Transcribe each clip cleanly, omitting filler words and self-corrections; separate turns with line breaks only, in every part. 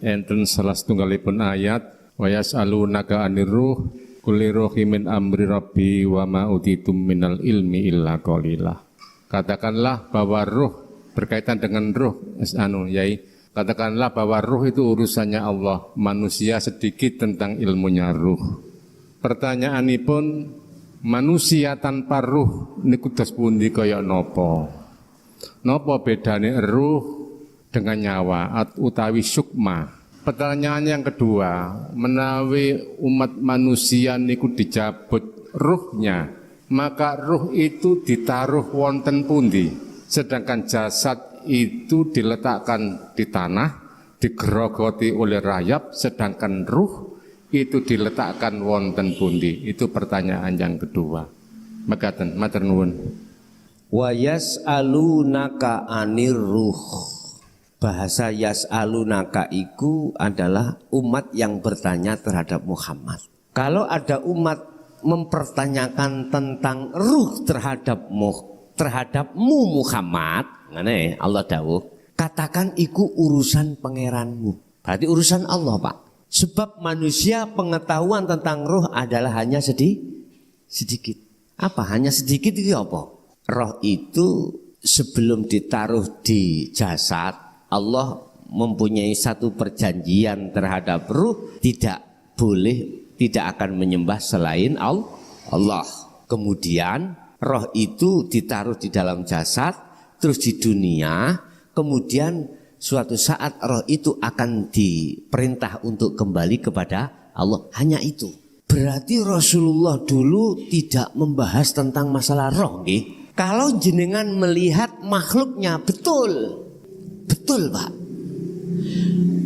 enten salah setunggalipun ayat wa yas'alunaka 'anir ruh qul ruhi min amri rabbi wa ma utitum minal ilmi illa qalila. Katakanlah bahwa ruh berkaitan dengan ruh yai katakanlah bahwa ruh itu urusannya Allah, manusia sedikit tentang ilmunya ruh. Pertanyaanipun manusia tanpa ruh niku dos pundi kaya napa? Napa bedane ruh dengan nyawa utawi sukma? Pertanyaan yang kedua, menawi umat manusia niku dicabut ruhnya, maka ruh itu ditaruh wonten pundi, sedangkan jasad itu diletakkan di tanah, digerogoti oleh rayap, sedangkan ruh itu diletakkan wonten pundi. Itu pertanyaan yang kedua. Mekaten, matur nuwun.
Wa yas'alunaka 'anir ruh. Bahasa yas'alunaka iku adalah umat yang bertanya terhadap Muhammad. Kalau ada umat mempertanyakan tentang ruh terhadapmu Muhammad, ngene Allah dawuh, katakan iku urusan pangeranmu. Berarti urusan Allah, Pak. Sebab manusia pengetahuan tentang ruh adalah hanya sedikit. Apa? Hanya sedikit itu apa? Roh itu sebelum ditaruh di jasad, Allah mempunyai satu perjanjian terhadap ruh, tidak akan menyembah selain Allah. Kemudian roh itu ditaruh di dalam jasad, terus di dunia, kemudian suatu saat roh itu akan diperintah untuk kembali kepada Allah. Hanya itu. Berarti Rasulullah dulu tidak membahas tentang masalah roh, nggih. Kalau jenengan melihat makhluknya betul, Pak.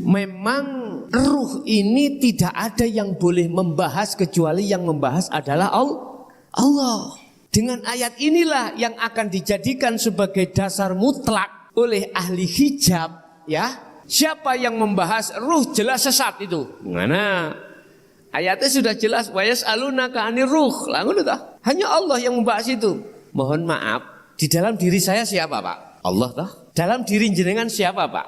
Memang ruh ini tidak ada yang boleh membahas kecuali yang membahas adalah Allah. Dengan ayat inilah yang akan dijadikan sebagai dasar mutlak oleh ahli hijab, ya. Siapa yang membahas ruh jelas sesat itu. Mana? Ayatnya sudah jelas, wa yas'alunaka 'anir ruh. Hanya Allah yang membahas itu. Mohon maaf, di dalam diri saya siapa, Pak? Allah toh. Dalam diri jenengan siapa, Pak?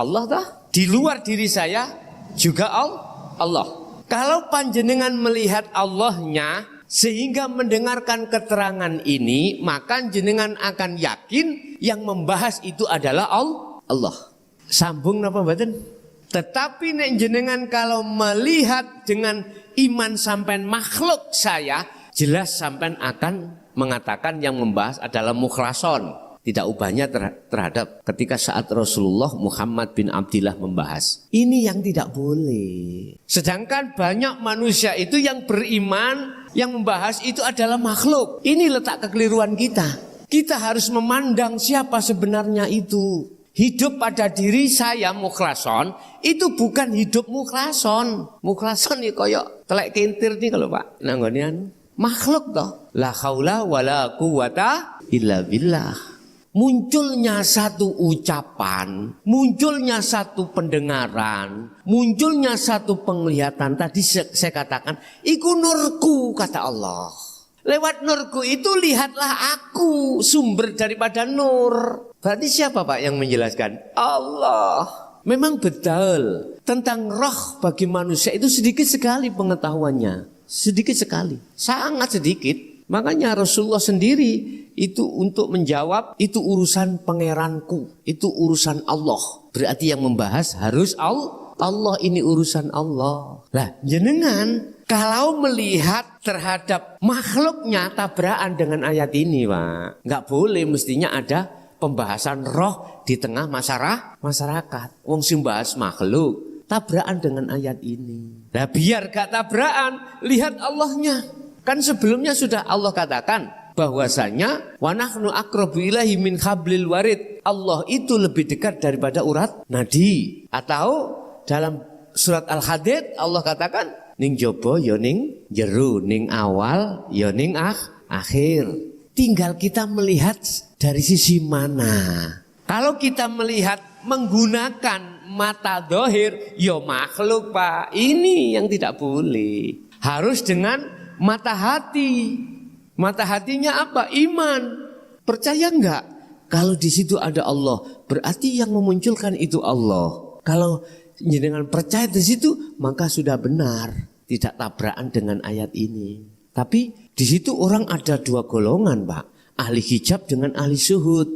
Allah toh. Di luar diri saya juga Allah. Kalau panjenengan melihat Allahnya sehingga mendengarkan keterangan ini, maka jenengan akan yakin yang membahas itu adalah Allah. Sambung napa mboten? Tetapi nek jenengan kalau melihat dengan iman sampean makhluk saya, jelas sampean akan mengatakan yang membahas adalah mukhlason. Tidak ubahnya terhadap ketika saat Rasulullah Muhammad bin Abdillah membahas. Ini yang tidak boleh. Sedangkan banyak manusia itu yang beriman, yang membahas itu adalah makhluk. Ini letak kekeliruan kita. Kita harus memandang siapa sebenarnya itu. Hidup pada diri saya mukhlason, itu bukan hidup mukhlason. Mukhlason ini koyok telek kintir nih kalau Pak. Nanggonian makhluk toh. La haula wala quwata illa billah. Munculnya satu ucapan, munculnya satu pendengaran, munculnya satu penglihatan. Tadi saya katakan, iku nurku kata Allah. Lewat nurku itu lihatlah aku, sumber daripada nur. Berarti siapa Pak yang menjelaskan? Allah. Memang betul, tentang roh bagi manusia itu sedikit sekali pengetahuannya. Sedikit sekali, sangat sedikit. Makanya Rasulullah sendiri itu untuk menjawab, itu urusan pangeranku, itu urusan Allah. Berarti yang membahas harus Allah, ini urusan Allah. Lah jenengan kalau melihat terhadap makhluknya tabrakan dengan ayat ini Pak, nggak boleh, mestinya ada pembahasan roh di tengah masyarakat. Wong sing bahas makhluk tabrakan dengan ayat ini. Nah biar gak tabrakan, lihat Allahnya. Kan sebelumnya sudah Allah katakan bahwasanya wa nahnu aqrabu ilaihi min hablil warid. Allah itu lebih dekat daripada urat nadi. Atau dalam surat Al-Hadid Allah katakan ning jaba ya ning jero, ning awal ya ning akhir. Tinggal kita melihat dari sisi mana. Kalau kita melihat menggunakan mata dohir, ya makhluk Pak. Ini yang tidak boleh. Harus dengan mata hati. Mata hatinya apa? Iman. Percaya enggak? Kalau di situ ada Allah, berarti yang memunculkan itu Allah. Kalau jenengan percaya di situ, maka sudah benar, tidak tabrakan dengan ayat ini. Tapi di situ orang ada dua golongan, Pak. Ahli hijab dengan ahli syuhud.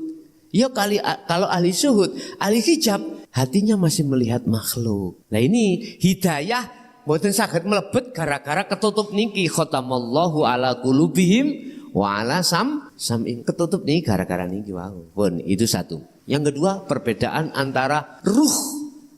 Ya kalau ahli syuhud, ahli hijab hatinya masih melihat makhluk. Nah ini hidayah mboten saged mlebet gara-gara ketutup niki khatamallahu ala qulubihim wa ala sam'in. Ketutup nih gara-gara niki wau. Pun itu satu. Yang kedua, perbedaan antara ruh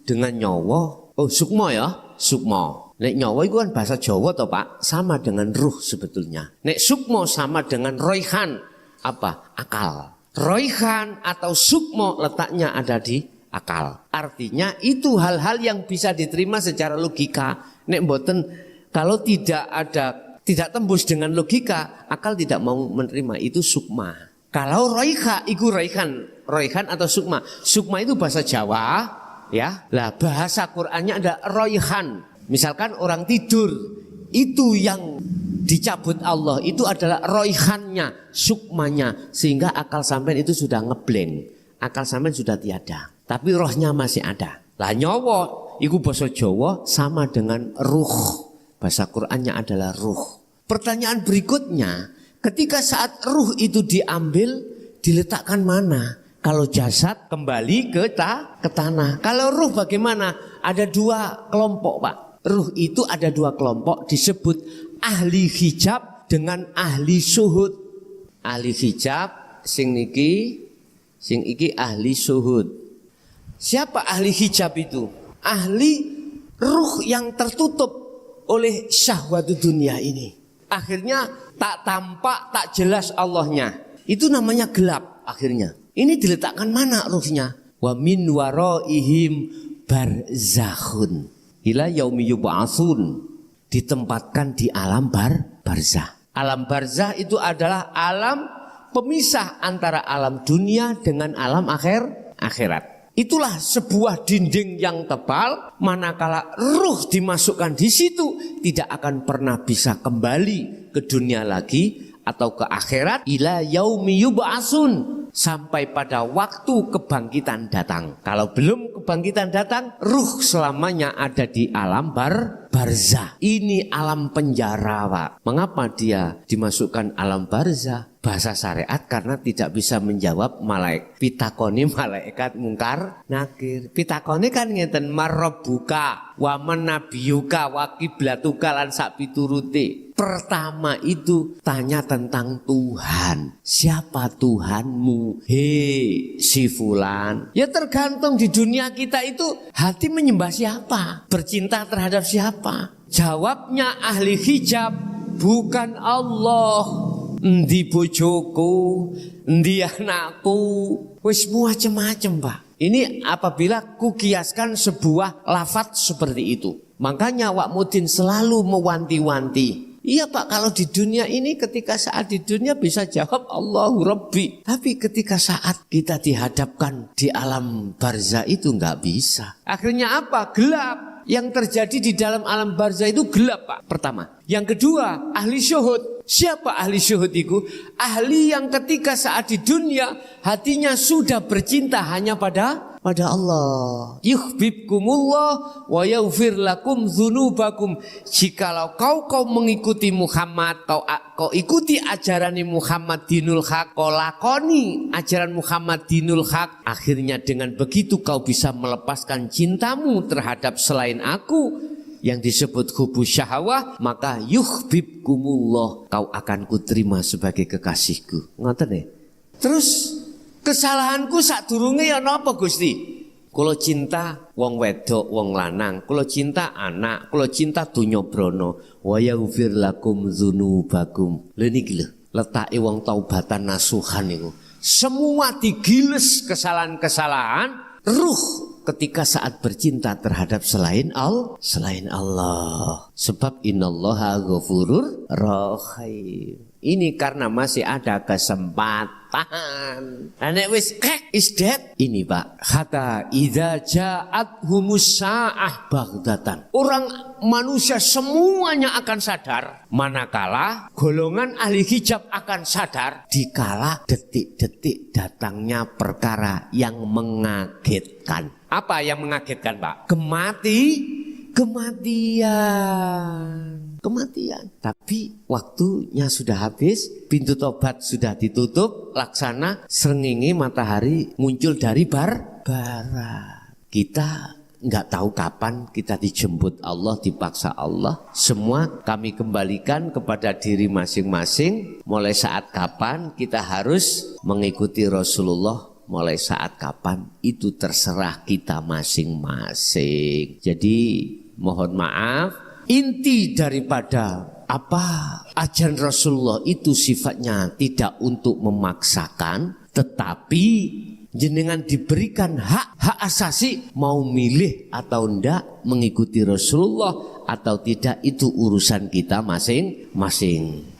dengan nyawa. Oh, sukma ya, sukma. Nek nyawa itu kan bahasa Jawa toh Pak, sama dengan ruh sebetulnya. Nek sukma sama dengan roihan, apa? Akal. Roihan atau sukma letaknya ada di akal. Artinya itu hal-hal yang bisa diterima secara logika. Nek mboten kalau tidak tembus dengan logika, akal tidak mau menerima, itu sukma. Kalau roiha, itu roihan atau sukma. Sukma itu bahasa Jawa, ya. Lah bahasa Qur'annya ada roihan. Misalkan orang tidur, itu yang dicabut Allah, itu adalah roihannya, sukmanya. Sehingga akal sampean itu sudah ngeblank. Akal sampean sudah tiada. Tapi rohnya masih ada. Lah nyawa, itu bahasa Jawa sama dengan ruh. Bahasa Qur'annya adalah ruh. Pertanyaan berikutnya, ketika saat ruh itu diambil, diletakkan mana? Kalau jasad kembali ke tanah. Kalau ruh bagaimana? Ada dua kelompok Pak. Ruh itu ada dua kelompok, disebut ahli hijab dengan ahli syuhud. Ahli hijab sing iki ahli syuhud. Siapa ahli hijab itu? Ahli ruh yang tertutup oleh syahwat dunia ini. Akhirnya tak tampak, tak jelas Allahnya. Itu namanya gelap akhirnya. Ini diletakkan mana ruhnya? Wa min waraihim barzakhun ila yaumi yub'atsun. Ditempatkan di alam barzah. Alam barzah itu adalah alam pemisah antara alam dunia dengan alam akhirat. Itulah sebuah dinding yang tebal, manakala ruh dimasukkan di situ tidak akan pernah bisa kembali ke dunia lagi atau ke akhirat ila yaumi yub'atsun, sampai pada waktu kebangkitan datang. Kalau belum kebangkitan datang, ruh selamanya ada di alam barzah. Ini alam penjara Pak. Mengapa dia dimasukkan alam barzah? Bahasa syariat karena tidak bisa menjawab pitakoni malaikat mungkar nakir. Pitakoni kan ngeten marabbuka wa manabiyuka wa qiblatuka lan sak pituruté. Pertama itu tanya tentang Tuhan. Siapa Tuhanmu? Hei si fulan. Ya tergantung di dunia kita itu hati menyembah siapa? Bercinta terhadap siapa? Jawabnya ahli hijab, bukan Allah. Endi bojoku, endi anakku, wis macam-macam Pak. Ini apabila kukiaskan sebuah lafaz seperti itu. Makanya Wak Mudin selalu mewanti-wanti. Iya Pak, kalau di dunia ini ketika saat di dunia bisa jawab Allahu Rabbi. Tapi ketika saat kita dihadapkan di alam barzah itu nggak bisa. Akhirnya apa? Gelap. Yang terjadi di dalam alam barzah itu gelap Pak. Pertama. Yang kedua, ahli syuhud. Siapa ahli syuhud itu? Ahli yang ketika saat di dunia hatinya sudah bercinta hanya pada Allah. Yuhibbukumullah wa yaghfir lakum dzunubakum. Jikalau kau mengikuti Muhammad, kau ikuti ajaran Muhammad dinul haq, kau lakoni ajaran Muhammad dinul haq, akhirnya dengan begitu kau bisa melepaskan cintamu terhadap selain aku yang disebut hubus syahwah, maka yuhibbukumullah, kau akan kuterima sebagai kekasihku. Ngoten ya. Terus kesalahanku sadurunge ya napa Gusti? Kula cinta wong wedok, wong lanang, kula cinta anak, kula cinta donya brana. Wa yaghfir lakum dzunubakum. Lha niki lho, letake wong taubatan nasuhan niku. Semua digiles kesalahan-kesalahan ruh ketika saat bercinta terhadap selain Allah. Sebab innallaha ghafurur rahim. Ini karena masih ada kesempatan. Nek wis is dead. Ini Pak, hatta idza ja'at humus sa'ah baghdatan. Orang manusia semuanya akan sadar, manakala golongan ahli hijab akan sadar dikala detik-detik datangnya perkara yang mengagetkan. Apa yang mengagetkan, Pak? Kematian. Tapi waktunya sudah habis, pintu tobat sudah ditutup, laksana srengenge matahari muncul dari barat. Kita nggak tahu kapan kita dijemput Allah, dipaksa Allah. Semua kami kembalikan kepada diri masing-masing. Mulai saat kapan kita harus mengikuti Rasulullah, mulai saat kapan itu terserah kita masing-masing. Jadi mohon maaf, inti daripada ajaran Rasulullah itu sifatnya tidak untuk memaksakan, tetapi jenengan diberikan hak asasi mau milih atau enggak, mengikuti Rasulullah atau tidak, itu urusan kita masing-masing.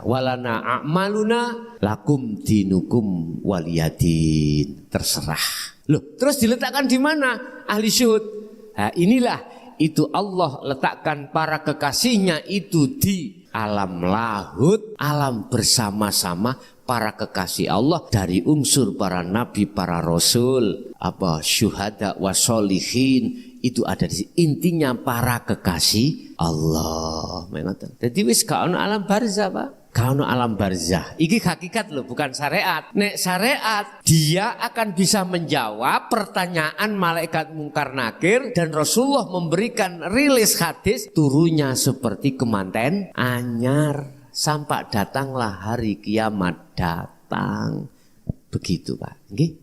Walana a'maluna lakum dinukum waliyadin. Terserah. Loh, terus diletakkan di mana ahli syuhud? Inilah itu Allah letakkan para kekasihnya itu di alam lahut, alam bersama-sama para kekasih Allah dari unsur para nabi, para rasul, syuhada wasolihin, itu ada di sini. Intinya para kekasih Allah. Jadi wis gak ono alam barzah, Pak. Gak ono alam barzah. Iki hakikat loh, bukan syariat. Nek syariat, dia akan bisa menjawab pertanyaan malaikat mungkar nakir, dan Rasulullah memberikan rilis hadis turunnya seperti kemanten anyar. Sampai datanglah hari kiamat datang. Begitu, Pak. Nggih.